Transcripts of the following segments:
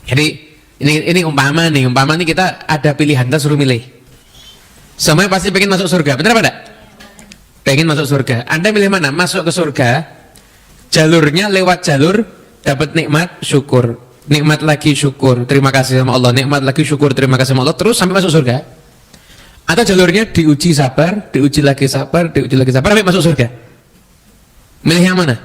Jadi ini umpama nih kita ada pilihan, kita suruh milih. Semuanya pasti pengen masuk surga, benar apa enggak? Pengen masuk surga. Anda milih mana? Masuk ke surga, jalurnya lewat jalur dapat nikmat, syukur, nikmat lagi syukur, terima kasih sama Allah, nikmat lagi syukur, terima kasih sama Allah, terus sampai masuk surga. Atau jalurnya diuji sabar, diuji lagi sabar, diuji lagi sabar sampai masuk surga. Milih yang mana?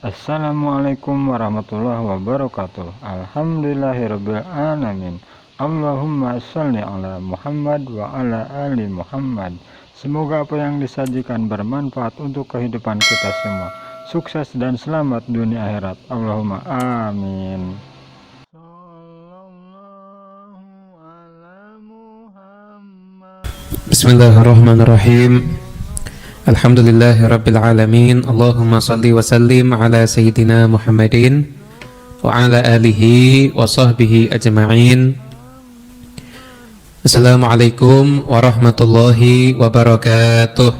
Assalamualaikum warahmatullahi wabarakatuh. Alhamdulillahirabbil alamin. Allahumma shalli ala Muhammad wa ala ali Muhammad. Semoga apa yang disajikan bermanfaat untuk kehidupan kita semua. Sukses dan selamat dunia akhirat. Allahumma amin. Bismillahirrahmanirrahim. Alhamdulillahi rabbil alamin. Allahumma salli wa sallim ala sayyidina Muhammadin wa ala alihi wa sahbihi ajma'in. Assalamualaikum warahmatullahi wabarakatuh.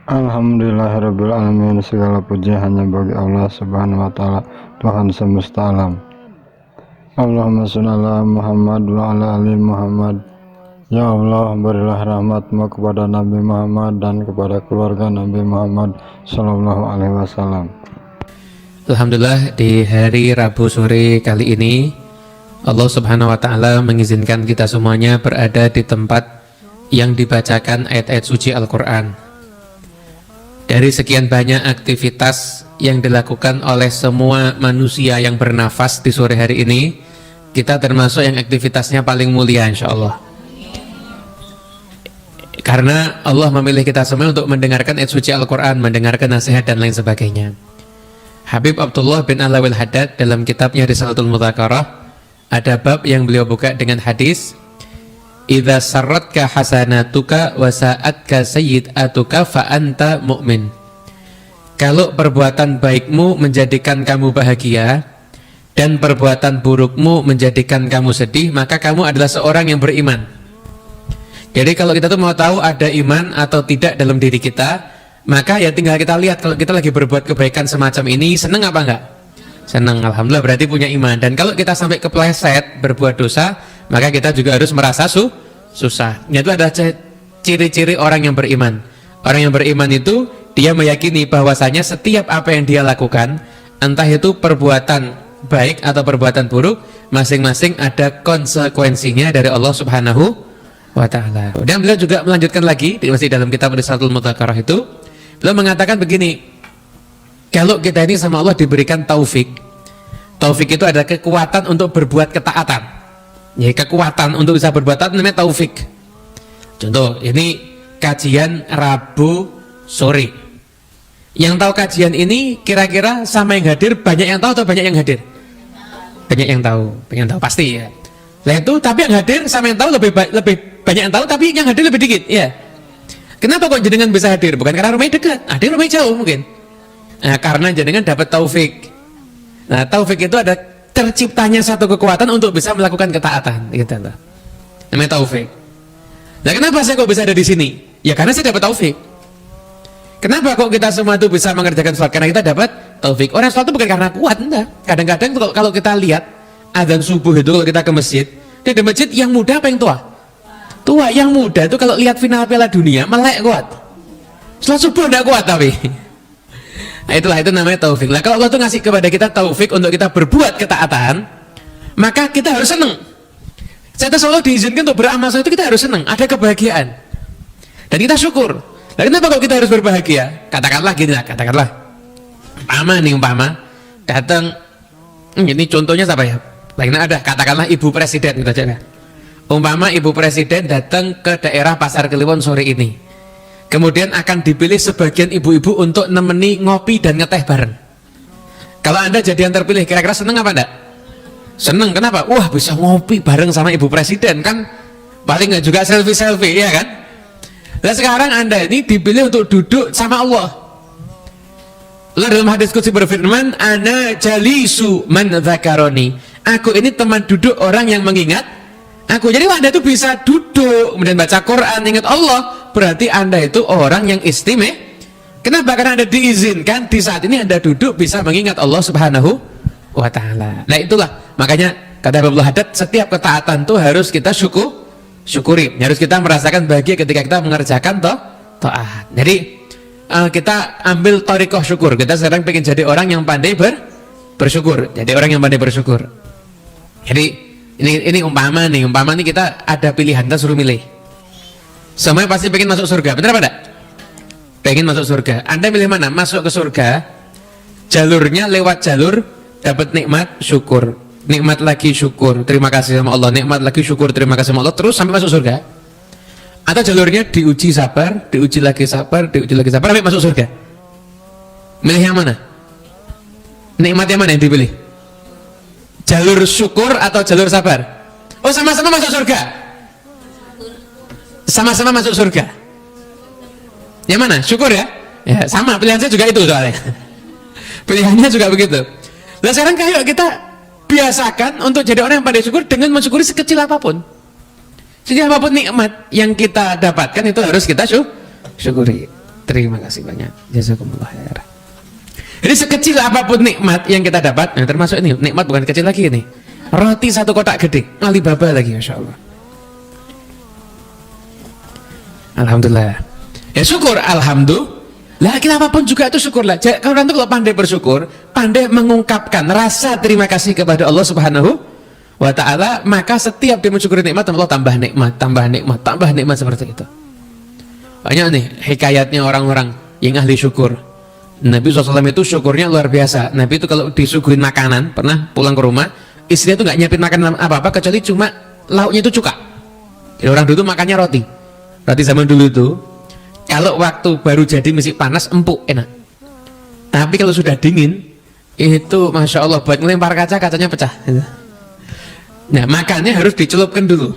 Alhamdulillahirabbil alamin. Segala puji hanya bagi Allah Subhanahu wa taala, Tuhan semesta alam. Allahumma shalli ala Muhammad wa ala ali Muhammad. Ya Allah, berilah rahmat-Mu kepada Nabi Muhammad dan kepada keluarga Nabi Muhammad Sallallahu Alaihi Wasallam. Alhamdulillah, di hari Rabu sore kali ini Allah Subhanahu Wa Taala mengizinkan kita semuanya berada di tempat yang dibacakan ayat-ayat suci Al-Quran. Dari sekian banyak aktivitas yang dilakukan oleh semua manusia yang bernafas di sore hari ini, kita termasuk yang aktivitasnya paling mulia, insya Allah. Karena Allah memilih kita semua untuk mendengarkan ayat suci Al-Quran, mendengarkan nasihat dan lain sebagainya. Habib Abdullah bin Alawil Haddad dalam kitabnya Risalatul Mudzakarah ada bab yang beliau buka dengan hadis, idza sarratka hasanatuka wa sa'atka sayyi'atuka fa anta mu'min. Kalau perbuatan baikmu menjadikan kamu bahagia dan perbuatan burukmu menjadikan kamu sedih, maka kamu adalah seorang yang beriman. Jadi kalau kita tuh mau tahu ada iman atau tidak dalam diri kita, maka ya tinggal kita lihat kalau kita lagi berbuat kebaikan semacam ini, seneng apa enggak? Seneng, alhamdulillah, berarti punya iman. Dan kalau kita sampai kepleset berbuat dosa, maka kita juga harus merasa susah. Itu adalah ciri-ciri orang yang beriman. Orang yang beriman itu dia meyakini bahwasanya setiap apa yang dia lakukan, entah itu perbuatan baik atau perbuatan buruk, masing-masing ada konsekuensinya dari Allah Subhanahu wa ta'ala. Dan beliau juga melanjutkan lagi masih dalam kitab Risalatul Mudzakarah itu, beliau mengatakan begini, kalau kita ini sama Allah diberikan taufik itu adalah kekuatan untuk berbuat ketaatan. Ya, kekuatan untuk bisa berbuat taat namanya taufik. Contoh, ini kajian Rabu sore. Yang tahu kajian ini kira-kira sama yang hadir banyak yang tahu atau banyak yang hadir? Banyak yang tahu pasti ya. Nah itu, tapi yang hadir sama yang tahu lebih banyak yang tahu, tapi yang hadir lebih dikit ya. Kenapa kok jenengan bisa hadir? Bukan karena rumahnya dekat, hadir rumahnya jauh mungkin. Nah, karena jenengan dapat taufik. Nah, taufik itu ada terciptanya satu kekuatan untuk bisa melakukan ketaatan, gitu loh. Namanya taufik. Nah, kenapa saya kok bisa ada di sini? Ya karena saya dapat taufik. Kenapa kok kita semua itu bisa mengerjakan sholat? Karena kita dapat taufik. Orang sholat itu bukan karena kuat, enggak. Kadang-kadang kalau kita lihat adzan subuh itu, kalau kita ke masjid, di masjid yang muda apa yang tua? Tua. Yang muda itu kalau lihat final Piala Dunia melek kuat. Sholat subuh enggak kuat tapi. Nah, itu namanya taufik. Nah, kalau Allah itu ngasih kepada kita taufik untuk kita berbuat ketaatan, maka kita harus senang. Saya Allah diizinkan untuk beramal itu, kita harus senang, ada kebahagiaan. Dan kita syukur. Nah, kenapa kok kita harus berbahagia? Katakanlah gini lah, umpama datang, ini contohnya siapa ya? Lainnya ada, katakanlah ibu presiden gitu aja. Umpama ibu presiden datang ke daerah Pasar Kliwon sore ini, kemudian akan dipilih sebagian ibu-ibu untuk nemeni ngopi dan ngeteh bareng. Kalau Anda jadi yang terpilih, kira-kira seneng apa enggak? Seneng, kenapa? Wah, bisa ngopi bareng sama ibu presiden, kan paling nggak juga selfie-selfie, ya kan? Nah, sekarang Anda ini dipilih untuk duduk sama Allah. Allah dalam hadis qudsi berfirman, ana jalisu man dzakaroni. Aku ini teman duduk orang yang mengingat aku. Jadi Anda itu bisa duduk kemudian baca Quran, ingat Allah, berarti Anda itu orang yang Kenapa? Karena Anda diizinkan di saat ini Anda duduk bisa mengingat Allah Subhanahu wa taala. Nah, itulah makanya kata Abdul Haddad, setiap ketaatan itu harus kita syukuri. Harus kita merasakan bahagia ketika kita mengerjakan taat. Jadi kita ambil thariqah syukur. Kita sekarang pengen jadi orang yang pandai bersyukur. Jadi orang yang pandai bersyukur. Jadi ini umpama nih kita ada pilihan, kita suruh milih. Semuanya pasti pengen masuk surga, benar apa enggak? Pengen masuk surga. Anda milih mana? Masuk ke surga, jalurnya lewat jalur dapat nikmat syukur, nikmat lagi syukur, terima kasih sama Allah, nikmat lagi syukur, terima kasih sama Allah, terus sampai masuk surga. Atau jalurnya diuji sabar, diuji lagi sabar, sampai masuk surga. Milih yang mana? Nikmat yang mana yang dipilih? Jalur syukur atau jalur sabar? Oh, sama-sama masuk surga. Sama-sama masuk surga. Yang mana? Syukur ya? Ya, sama, pilihan saya juga itu soalnya. Pilihannya juga begitu. Nah, sekarang kayak kita biasakan untuk jadi orang yang pandai syukur dengan mensyukuri sekecil apapun. Sekecil apapun nikmat yang kita dapatkan itu harus kita syukuri. Terima kasih banyak. Jazakumullah khairan. Jadi sekecil apapun nikmat yang kita dapat, nah termasuk ini, nikmat bukan kecil lagi ini. Roti satu kotak gede, Alibaba lagi, Masya Allah. Alhamdulillah. Ya syukur, alhamdulillah. Kita apapun juga itu syukurlah. Kalau orang itu kalau pandai bersyukur, pandai mengungkapkan rasa terima kasih kepada Allah Subhanahu wa taala, maka setiap dia mensyukuri nikmat, Allah tambah nikmat seperti itu. Banyak nih hikayatnya orang-orang yang ahli syukur. Nabi SAW itu syukurnya luar biasa. Nabi itu kalau disuguhin makanan, pernah pulang ke rumah, istrinya itu nggak nyiapin makanan apa-apa kecuali cuma lauknya itu cuka. Jadi orang dulu makannya roti. Roti zaman dulu itu kalau waktu baru jadi masih panas, empuk, enak. Tapi kalau sudah dingin, itu Masya Allah, buat ngelempar kacanya pecah. Nah, makannya harus dicelupkan dulu.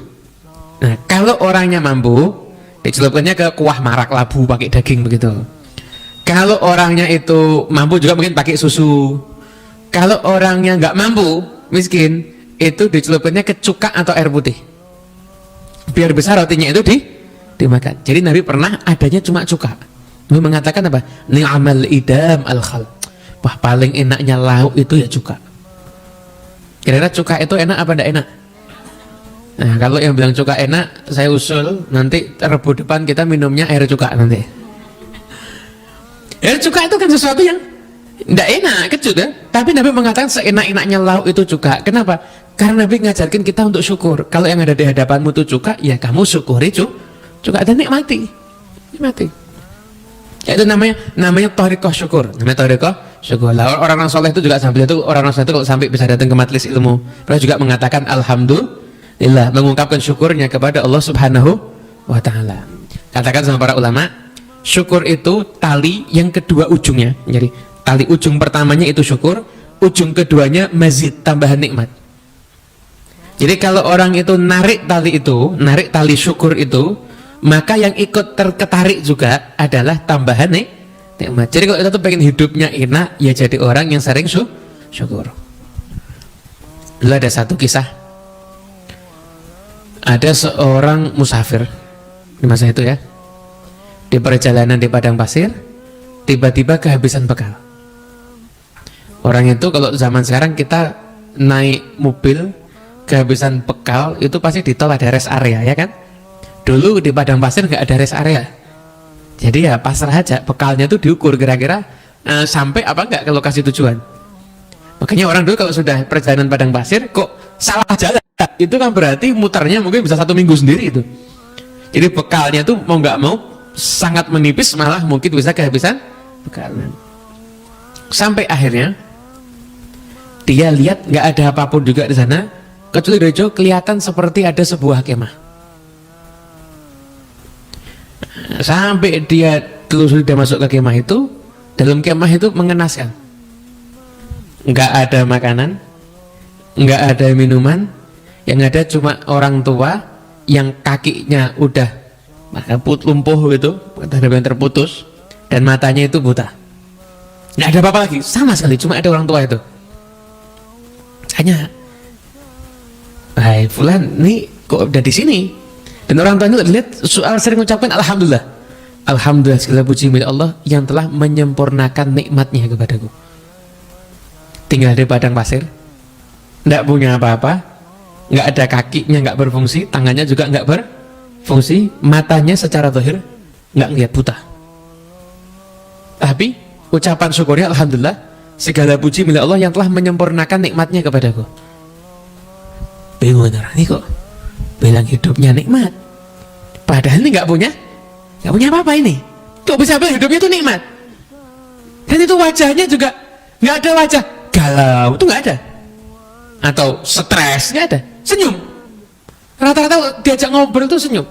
Nah, kalau orangnya mampu, dicelupkannya ke kuah marak labu pakai daging begitu. Kalau orangnya itu mampu juga mungkin pakai susu. Kalau orangnya nggak mampu, miskin, itu dicelupkannya ke cuka atau air putih. Biar besar rotinya itu dimakan. Jadi Nabi pernah adanya cuma cuka. Nabi mengatakan apa? Ni'amal idam al-khal. Wah, paling enaknya lauk itu ya cuka. Kira-kira cuka itu enak apa enggak enak? Nah, kalau yang bilang cuka enak, saya usul nanti Rebu depan kita minumnya air cuka nanti. Air cuka itu kan sesuatu yang enggak enak, kecut ya. Tapi Nabi mengatakan seenak-enaknya lauk itu cuka. Kenapa? Karena Nabi ngajarkan kita untuk syukur. Kalau yang ada di hadapanmu itu cuka, ya kamu syukuri cuka dan nikmati. Ya, itu namanya thariqah syukur. Namanya thariqah syukur. Lah, orang-orang soleh itu juga sampai itu, orang-orang soleh itu kalau sampai bisa datang ke majelis ilmu, mereka juga mengatakan alhamdulillah, mengungkapkan syukurnya kepada Allah Subhanahu wa taala. Katakan sama para ulama, syukur itu tali yang kedua ujungnya. Jadi tali ujung pertamanya itu syukur, ujung keduanya mazid, tambahan nikmat. Jadi kalau orang itu narik tali syukur itu, maka yang ikut terketarik juga adalah tambahan nikmat. Jadi kalau kita tuh pengen hidupnya enak, ya jadi orang yang sering syukur. Dulu ada satu kisah, ada seorang musafir di masa itu ya, di perjalanan di padang pasir, tiba-tiba kehabisan bekal. Orang itu kalau zaman sekarang kita naik mobil kehabisan bekal itu pasti di tol ada rest area ya kan. Dulu di padang pasir nggak ada rest area, jadi ya pasrah aja, bekalnya tuh diukur kira-kira sampai apa nggak ke lokasi tujuan. Makanya orang dulu kalau sudah perjalanan padang pasir kok salah jalan, itu kan berarti mutarnya mungkin bisa 1 minggu sendiri itu. Jadi bekalnya tuh mau nggak mau sangat menipis, malah mungkin bisa kehabisan bekal. Sampai akhirnya dia lihat nggak ada apapun juga di sana, kecuali dari jauh kelihatan seperti ada sebuah kemah. Sampai dia telusuri, dia masuk ke kemah itu, dalam kemah itu mengenaskan, nggak ada makanan, nggak ada minuman, yang ada cuma orang tua yang kakinya udah lumpuh gitu, yang terputus, dan matanya itu buta, nggak ada apa-apa lagi sama sekali, cuma ada orang tua itu. Hanya, hai fulan, nih kok udah di sini? Dan orang tua itu lihat soal sering mengucapkan alhamdulillah. Alhamdulillah, segala puji milik Allah yang telah menyempurnakan nikmatnya kepadaku. Tinggal di padang pasir, tidak punya apa-apa, nggak ada kakinya, nggak berfungsi, tangannya juga nggak berfungsi, matanya secara zahir nggak ngeliat, buta. Tapi ucapan syukurnya, alhamdulillah, segala puji milik Allah yang telah menyempurnakan nikmatnya kepadaku. Bingung orang ini kok bilang hidupnya nikmat, padahal ini nggak punya apa-apa ini. Kok bisa bilang hidupnya itu nikmat? Dan itu wajahnya juga nggak ada wajah galau, itu nggak ada. Atau stres, nggak ada. Senyum. Rata-rata diajak ngobrol itu senyum.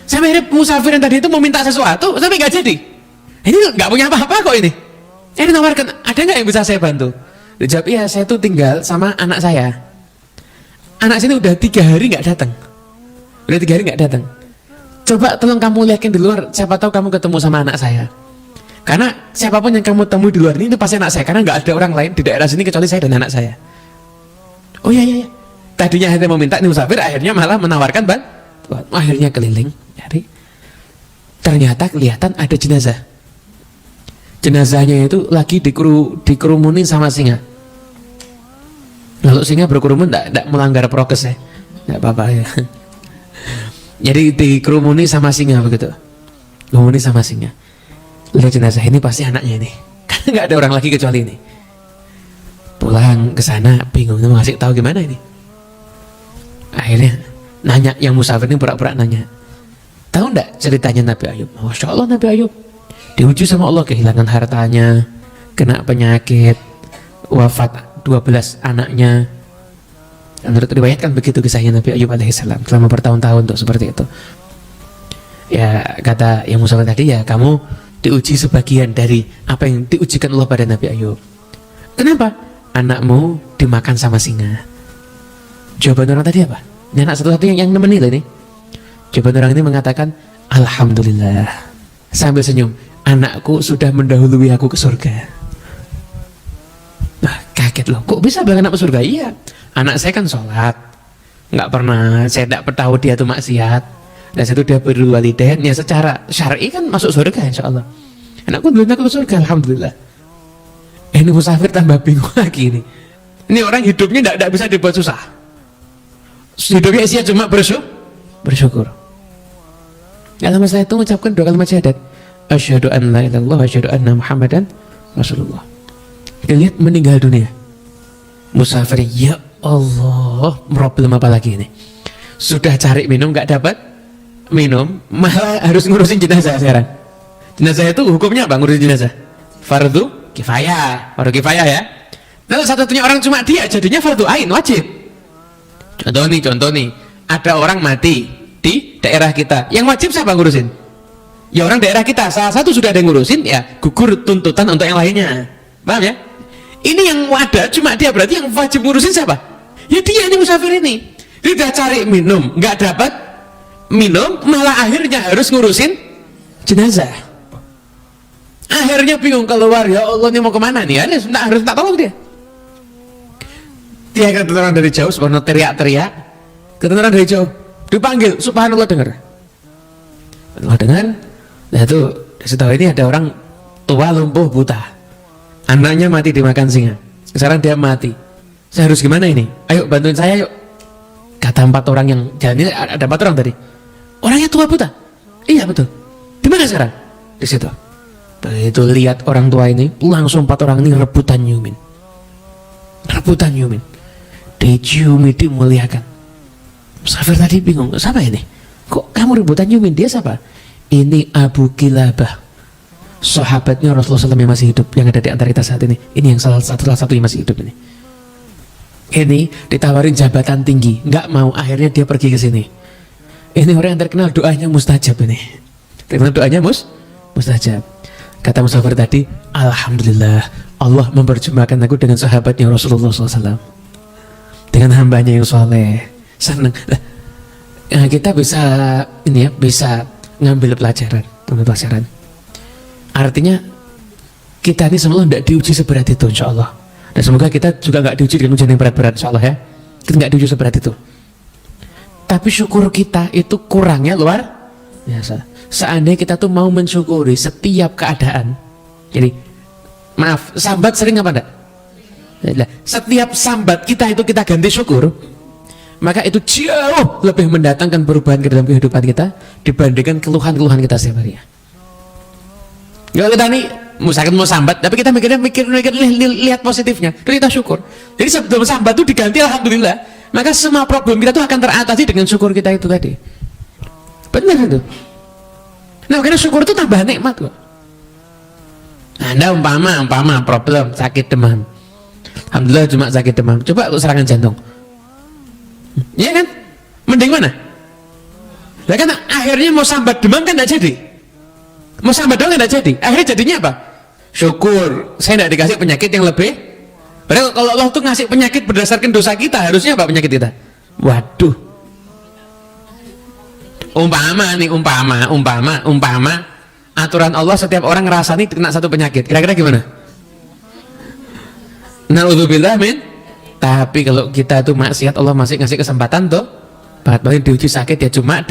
Sampai akhirnya musafir yang tadi itu mau minta sesuatu, sampai nggak jadi. Ini nggak punya apa-apa kok ini. Ini nawarkan, ada nggak yang bisa saya bantu? Dijawab, iya, saya tuh tinggal sama anak saya. Anak sini udah 3 hari nggak datang. Udah 3 hari nggak datang. Coba tolong kamu lihatin di luar, siapa tahu kamu ketemu sama anak saya. Karena siapapun yang kamu temui di luar ini itu pasti anak saya, karena nggak ada orang lain di daerah sini kecuali saya dan anak saya. Oh iya. Tadinya akhirnya mau minta ini musafir, akhirnya malah menawarkan bantuan. Akhirnya keliling, jadi ternyata kelihatan ada jenazah. Jenazahnya itu lagi dikerumunin sama singa. Lalu singa berkerumun tidak melanggar prokes ya, tidak apa-apa ya. Jadi dikerumuni sama singa begitu, kerumuni sama singa. Lihat jenazah ini pasti anaknya ini, karena nggak ada orang lagi kecuali ini. Pulang ke sana bingung mau ngasih tahu gimana ini. Akhirnya nanya, yang musafir ini pura-pura nanya, tahu nggak ceritanya Nabi Ayub? Masya Allah, Nabi Ayub diuji sama Allah, kehilangan hartanya, kena penyakit, wafat 12 anaknya. Menurut riwayat kan begitu kisahnya Nabi Ayub alaihissalam, selama bertahun-tahun untuk seperti itu. Ya kata yang musafir tadi, ya kamu diuji sebagian dari apa yang diujikan Allah pada Nabi Ayub. Kenapa? Anakmu dimakan sama singa. Jawaban orang tadi apa? Ini anak satu-satu yang nemenin ini. Jawaban orang ini mengatakan, alhamdulillah, sambil senyum, anakku sudah mendahului aku ke surga. Nah, kaget loh, kok bisa bilang anak ke surga? Iya, anak saya kan sholat, nggak pernah, saya tidak tahu dia tuh maksiat, dan itu dia birrul walidain, ya secara syar'i kan masuk surga insya Allah. Anakku dulu ke surga, alhamdulillah. Ini musafir tambah bingung lagi ini. Ini orang hidupnya tidak bisa dibuat susah. Hidupnya isinya cuma bersyukur. Dalam masa itu mengucapkan 2 kalimat syahadat. Asyhadu an la ilaha illallah wa asyhadu anna Muhammadan Rasulullah. Lihat meninggal dunia. Musafir, ya Allah, problem apa lagi ini? Sudah cari minum nggak dapat minum, malah harus ngurusin jenazah sekarang. Jenazah itu hukumnya apa ngurusin jenazah? Fardu kifayah ya. Lalu satu-satunya orang cuma dia, jadinya fardu ain, wajib. Contoh nih, ada orang mati di daerah kita, yang wajib siapa ngurusin? Ya orang daerah kita, salah satu sudah ada yang ngurusin, ya gugur tuntutan untuk yang lainnya. Paham ya? Ini yang ada cuma dia, berarti yang wajib ngurusin siapa? Ya dia ini musafir ini. Dia udah cari minum, nggak dapat minum, malah akhirnya harus ngurusin jenazah. Akhirnya bingung keluar, ya Allah ini mau kemana nih? Harus tak tolong dia. Dia kedengaran dari jauh, subhanallah, teriak-teriak. Kedengaran dari jauh, dipanggil, subhanallah, dengar. Allah dengar. Nah itu, setahu ini ada orang tua lumpuh buta, anaknya mati dimakan singa. Sekarang dia mati. Saya harus gimana ini? Ayo bantuin saya yuk. Kata 4 orang yang jalan ini, ada 4 orang tadi. Orangnya tua buta. Iya betul. Di mana sekarang? Di situ. Begitu lihat orang tua ini, langsung 4 orang ini rebutan nyumin. Diciumi, dimuliakan. Musafir tadi bingung, siapa ini? Kok kamu rebutan nyumin? Dia siapa? Ini Abu Kilabah, sahabatnya Rasulullah SAW yang masih hidup, yang ada di antara kita saat ini. Ini yang salah satu yang masih hidup ini. Ini ditawarin jabatan tinggi, nggak mau, akhirnya dia pergi ke sini. Ini orang yang terkenal doanya mustajab ini. Terkenal doanya mustajab. Kata musafir tadi, alhamdulillah, Allah memperjumpakan aku dengan sahabatnya Rasulullah SAW, dengan hambanya yang soleh. Senang. Nah, kita bisa ini ya, bisa ngambil pelajaran. Artinya kita ini semua tidak diuji seberat itu, insya Allah. Dan semoga kita juga nggak diuji dengan ujian yang berat-berat, insya Allah ya. Kita nggak diuji seberat itu. Tapi syukur kita itu kurangnya luar Biasa. Seandainya kita tuh mau mensyukuri setiap keadaan, jadi maaf, sambat sering apa enggak? Setiap sambat kita itu kita ganti syukur, maka itu jauh lebih mendatangkan perubahan ke dalam kehidupan kita dibandingkan keluhan-keluhan kita setiap hari. Kalau kita nih misalkan mau sambat, tapi kita mikir lihat positifnya, terus kita syukur. Jadi sebelum sambat itu diganti alhamdulillah, maka semua problem kita tuh akan teratasi dengan syukur kita itu tadi. Benar itu. Nah, karena syukur itu tambah nikmat kok. Anda umpama problem sakit demam, alhamdulillah cuma sakit demam, coba serangan jantung, iya kan? Mending mana? Nah kan akhirnya mau sambat demam kan tidak jadi, mau sambat doang kan tidak jadi. Akhirnya jadinya apa? Syukur, saya tidak dikasih penyakit yang lebih. Padahal kalau Allah tuh ngasih penyakit berdasarkan dosa kita, harusnya apa penyakit kita? Waduh. Umpama aturan Allah setiap orang ngerasani kena satu penyakit, kira-kira gimana? Naudzubillah min. Tapi kalau kita tuh maksiat, Allah masih ngasih kesempatan tuh, paling diuji sakit ya cuma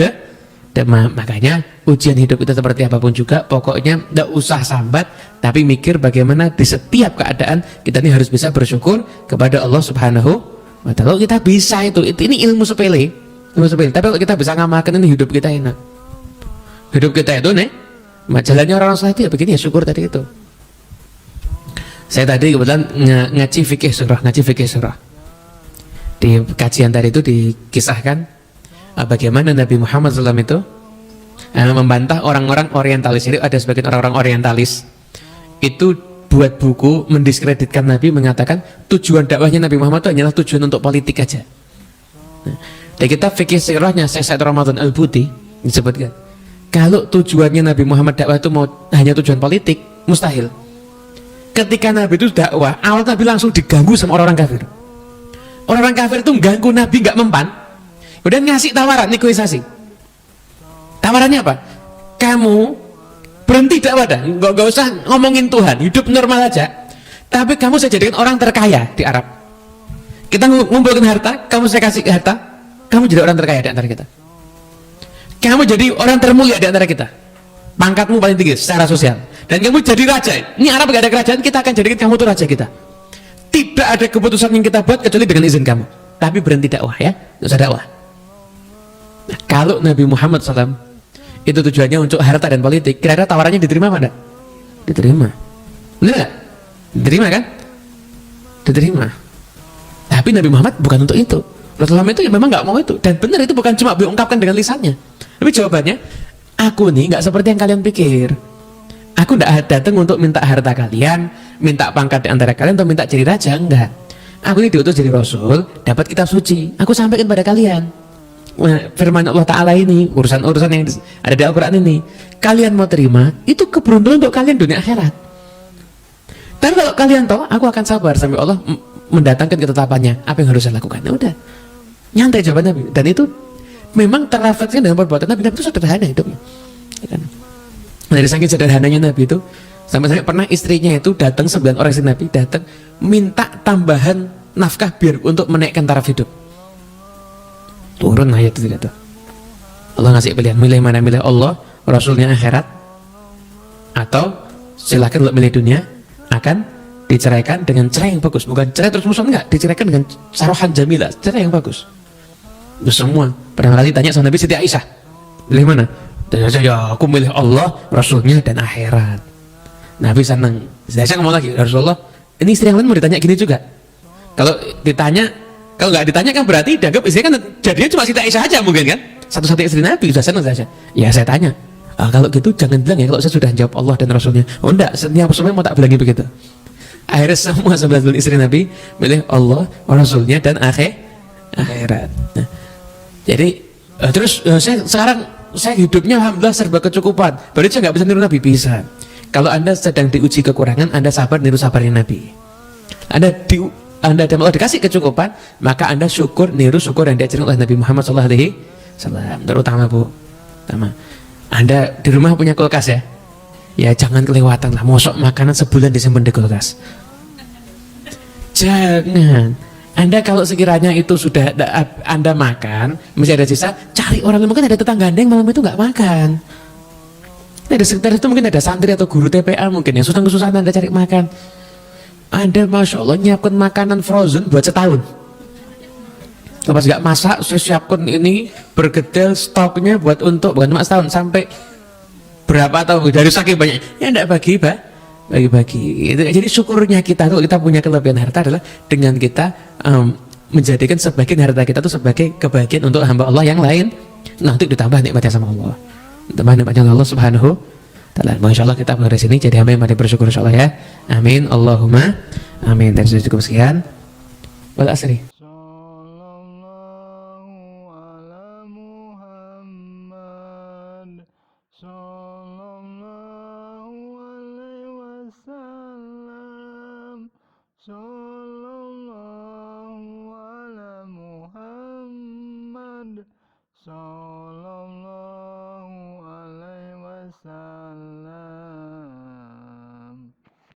demam. Makanya ujian hidup itu seperti apapun juga, pokoknya tidak usah sambat, tapi mikir bagaimana di setiap keadaan kita ini harus bisa bersyukur kepada Allah Subhanahu wa Ta'ala. Kalau kita bisa itu ini ilmu sepele. Tapi kalau kita bisa ngamalkan ini, hidup kita enak. Hidup kita itu nih, jalannya orang-orang soleh itu ya begini ya, syukur tadi itu. Saya tadi kebetulan ngaji fikih surah. Di kajian tadi itu dikisahkan bagaimana Nabi Muhammad SAW itu membantah orang-orang orientalis. Jadi ada sebagian orang-orang orientalis itu buat buku mendiskreditkan Nabi, mengatakan tujuan dakwahnya Nabi Muhammad itu hanyalah tujuan untuk politik aja. Dan kita fikih sirahnya Syekh Ramadan Al-Buti disebutkan, kalau tujuannya Nabi Muhammad dakwah itu hanya tujuan politik, mustahil. Ketika Nabi itu dakwah, awal Nabi langsung diganggu sama orang-orang kafir. Orang-orang kafir itu mengganggu Nabi, nggak mempan. Kemudian ngasih tawaran, negosiasi. Tawarannya apa? Kamu berhenti dakwah dah, nggak usah ngomongin Tuhan, hidup normal aja. Tapi kamu saya jadikan orang terkaya di Arab. Kita ngumpulkan harta, kamu saya kasih harta. Kamu jadi orang terkaya di antara kita. Kamu jadi orang termulia di antara kita. Pangkatmu paling tinggi secara sosial. Dan kamu jadi raja. Ini Arab gak ada kerajaan, kita akan jadikan kamu tuh raja kita. Tidak ada keputusan yang kita buat kecuali dengan izin kamu. Tapi berhenti dakwah ya, nggak usah dakwah. Nah, kalau Nabi Muhammad SAW itu tujuannya untuk harta dan politik, kira-kira tawarannya diterima apa enggak? Diterima. Benar gak? Diterima kan? Diterima. Tapi Nabi Muhammad bukan untuk itu. Rasulullah itu ya memang nggak mau itu, dan benar itu bukan cuma diungkapkan dengan lisannya, tapi jawabannya, aku nih nggak seperti yang kalian pikir. Aku tidak datang untuk minta harta kalian, minta pangkat di antara kalian, atau minta jadi raja, enggak. Aku ini diutus jadi Rasul, dapat kitab suci, aku sampaikan pada kalian. Firman Allah Ta'ala ini, urusan-urusan yang ada di Al-Quran ini, kalian mau terima, itu keberuntungan untuk kalian dunia akhirat. Tapi kalau kalian tahu, aku akan sabar sampai Allah mendatangkan ketetapannya, apa yang harus saya lakukan. Ya udah, nyantai jawaban Nabi. Dan itu memang terrefleksikan dalam perbuatan Nabi. Nabi itu sederhana hidupnya, ya kan? Dari saking sederhananya Nabi itu, sampai pernah istrinya itu datang, 9 orang istri Nabi datang minta tambahan nafkah biar untuk menaikkan taraf hidup. Turun ayat itu kata Allah, ngasih pilihan, milih mana, milih Allah, Rasulnya, akhirat, atau silakan untuk milih dunia, akan diceraikan dengan cerai yang bagus. Bukan cerai terus musuh, enggak, diceraikan dengan sarohan jamilah, cerai yang bagus. Itu semua. Pernah kali tanya sama Nabi Siti Aisyah, pilih mana? Dan saya, aku milih Allah, Rasulnya, dan akhirat. Nabi senang. Saya ngomong lagi, Rasulullah, ini istri yang lain mau ditanya gini juga. Kalau ditanya, kalau nggak ditanya kan berarti dianggap istrinya kan jadinya cuma Siti Aisyah aja mungkin kan, satu-satunya istri Nabi. Sudah senang saja. Ya saya tanya, kalau gitu jangan bilang ya kalau saya sudah jawab Allah dan Rasulnya. Oh enggak, setiap semua mau tak bilangi begitu. Akhirnya semua 11 istri Nabi milih Allah, Rasulnya, dan akhirat. Nah, jadi terus saya hidupnya alhamdulillah serba kecukupan. Berarti saya nggak bisa niru Nabi? Bisa. Kalau Anda sedang diuji kekurangan, Anda sabar niru sabarnya Nabi. Anda dan Allah dikasih kecukupan, maka Anda syukur niru syukur yang diajarkan oleh Nabi Muhammad SAW. Terutama Bu, pertama, Anda di rumah punya kulkas ya? Ya jangan kelewatan lah, mosok makanan sebulan disimpan di kulkas. Jangan. Anda kalau sekiranya itu sudah Anda makan, masih ada sisa, cari orang yang mungkin ada tetangga Anda yang malam itu nggak makan. Nah, di sekitar itu mungkin ada santri atau guru TPA mungkin yang susah-susah Anda cari makan. Anda Masya Allah nyiapkan makanan frozen buat setahun. Pas nggak masak, saya siapkan ini bergedel stoknya buat untuk bukan cuma setahun, sampai berapa tahun dari saking banyak. Ya enggak bagi, Pak. Bagi-bagi. Jadi syukurnya kita kalau kita punya kelebihan harta adalah dengan kita menjadikan sebagian harta kita itu sebagai kebahagiaan untuk hamba Allah yang lain. Nanti ditambah nikmatnya sama Allah. Tambah nikmatnya Allah Subhanahu taala. Masya Allah kita mulai dari sini jadi hamba yang mari bersyukur insyaallah ya. Amin. Allahumma amin. Dan sudah cukup sekian. Wal asri. Sallallahu ala Muhammad. Sallallahu alaihi wasallam. Sallallahu ala Muhammad.